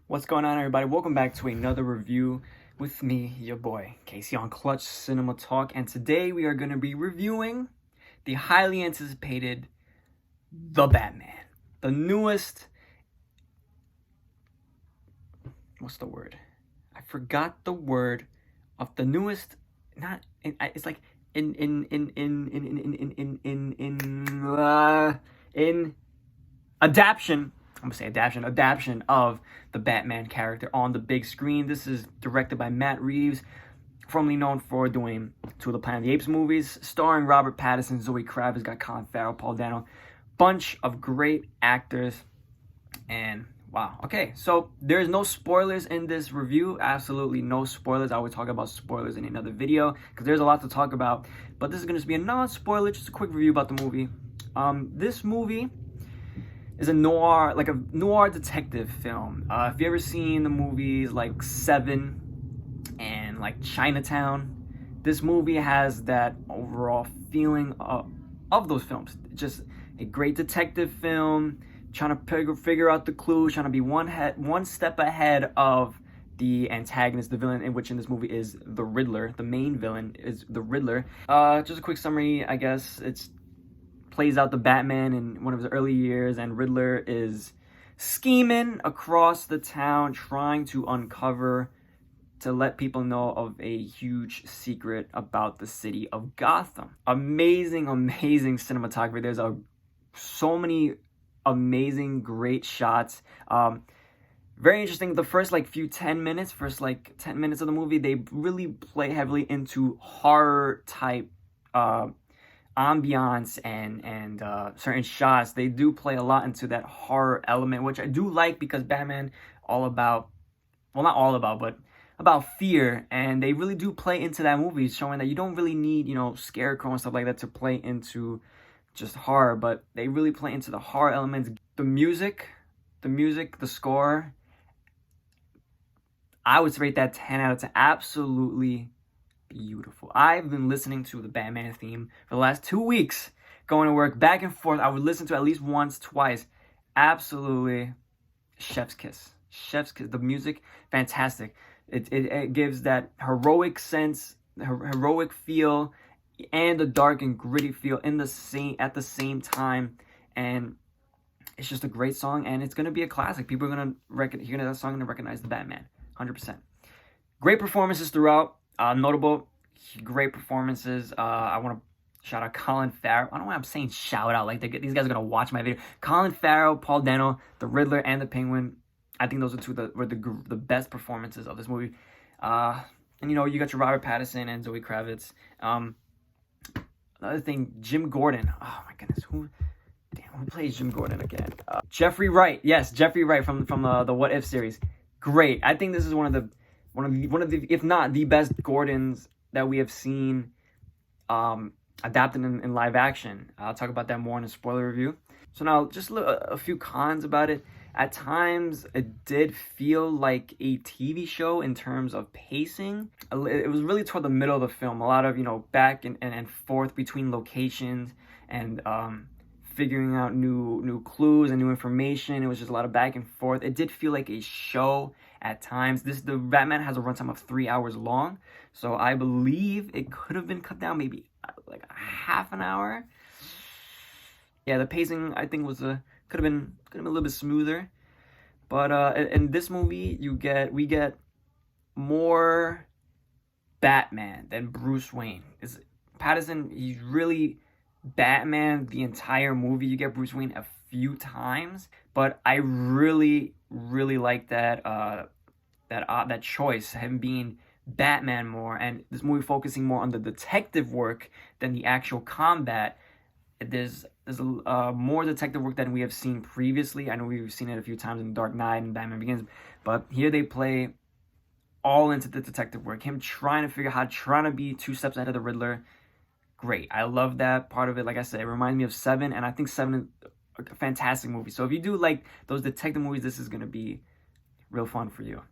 What's going on, everybody? Welcome back to another review with me, your boy, Casey on Clutch Cinema Talk. And today we are going to be reviewing the highly anticipated The Batman. The newest... What's the word? I forgot the word of the newest... Not... It's like... In adaptation... I'm gonna say adaptation of the Batman character on the big screen. This is directed by Matt Reeves, formerly known for doing two of the Planet of the Apes movies, starring Robert Pattinson, Zoe Kravitz, got Colin Farrell, Paul Dano, bunch of great actors, and wow. Okay, so there's no spoilers in this review, absolutely no spoilers. I would talk about spoilers in another video because there's a lot to talk about, but this is gonna be a non-spoiler, just a quick review about the movie. This movie is a noir detective film. If you ever seen the movies like Seven and like Chinatown, this movie has that overall feeling of those films. Just a great detective film, trying to figure out the clues, trying to be one step ahead of the antagonist, the villain, in this movie is the Riddler. The main villain is the Riddler. Just a quick summary, I guess. It's plays out the Batman in one of his early years, and Riddler is scheming across the town, trying to let people know of a huge secret about the city of Gotham. Amazing cinematography. There's so many amazing, great shots. Very interesting. The first 10 minutes of the movie, they really play heavily into horror type ambiance and certain shots. They do play a lot into that horror element, which I do like, because Batman not all about, but about fear, and they really do play into that movie, showing that you don't really need, Scarecrow and stuff like that to play into just horror, but they really play into the horror elements. The music, the score, I would rate that 10 out of 10. Absolutely beautiful. I've been listening to the Batman theme for the last 2 weeks, going to work back and forth. I would listen to it at least once, twice. Absolutely chef's kiss. The music, fantastic. It gives that heroic sense, heroic feel, and the dark and gritty feel at the same time. And it's just a great song, and it's gonna be a classic. People are gonna hear that song and recognize the Batman, 100%. Great performances throughout. Notable, great performances. I want to shout out Colin Farrell. I don't know why I'm saying shout out, like these guys are going to watch my video. Colin Farrell, Paul Dano, the Riddler, and the Penguin. I think those are were the best performances of this movie. And you got your Robert Pattinson and Zoe Kravitz. Another thing, Jim Gordon. Oh my goodness, who plays Jim Gordon again? Jeffrey Wright. Yes, Jeffrey Wright from the What If series. Great. I think this is one of the, if not the best Gordons that we have seen adapted in live action. I'll talk about that more in a spoiler review. So now, just a few cons about it. At times, it did feel like a TV show in terms of pacing. It was really toward the middle of the film. A lot of, back and forth between locations and figuring out new clues and new information. It was just a lot of back and forth. It did feel like a show at times. The Batman has a runtime of 3 hours long, so I believe it could have been cut down maybe like a half an hour. Yeah, the pacing I think could have been a little bit smoother. But in this movie, we get more Batman than Bruce Wayne. Pattinson, he's really Batman the entire movie. You get Bruce Wayne a few times, but I really like that choice, him being Batman more, and this movie focusing more on the detective work than the actual combat. There's more detective work than we have seen previously. I know we've seen it a few times in Dark Knight and Batman Begins, but here they play all into the detective work. Him trying to be 2 steps ahead of the Riddler. Great. I love that part of it. Like I said, it reminds me of Seven, and I think Seven is a fantastic movie. So if you do like those detective movies, this is going to be real fun for you.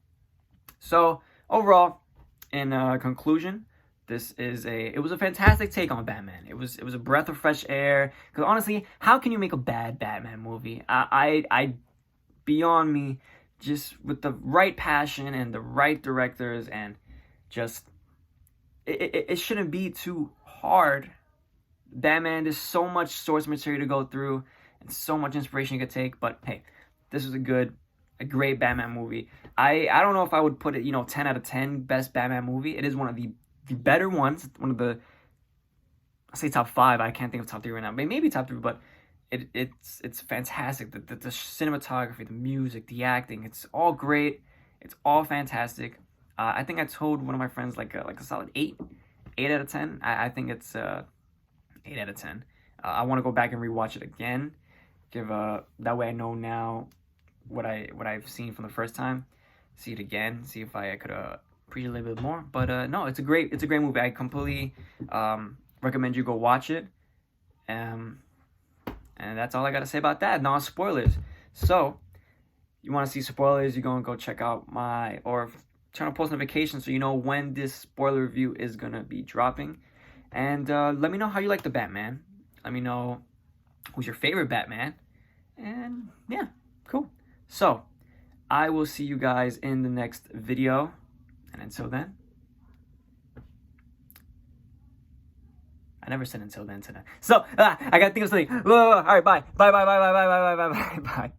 So overall, in conclusion, it was a fantastic take on Batman. It was a breath of fresh air. Because honestly, how can you make a bad Batman movie? I beyond me, just with the right passion and the right directors, and just it shouldn't be too hard. Batman, there's so much source material to go through and so much inspiration you could take, but hey, this was a great Batman movie. I don't know if I would put it, 10 out of 10 best Batman movie. It is one of the better ones, one of the, I say top 5, I can't think of top 3 right now, maybe top 3, but it's fantastic. The cinematography, the music, the acting, it's all great. It's all fantastic. I think I told one of my friends like a solid 8 out of 10. I think it's 8 out of 10. I want to go back and rewatch it again. That way I know now what I've seen from the first time. See it again. See if I could appreciate a little bit more. But no, it's a great movie. I completely recommend you go watch it. And that's all I gotta say about that. No spoilers. So you want to see spoilers? You're gonna go check out turn on post notifications so you know when this spoiler review is gonna be dropping. And let me know how you like the Batman. Let me know who's your favorite Batman. And yeah, cool. So I will see you guys in the next video. And until then, I never said until then today. So I gotta think of something. All right, bye. Bye.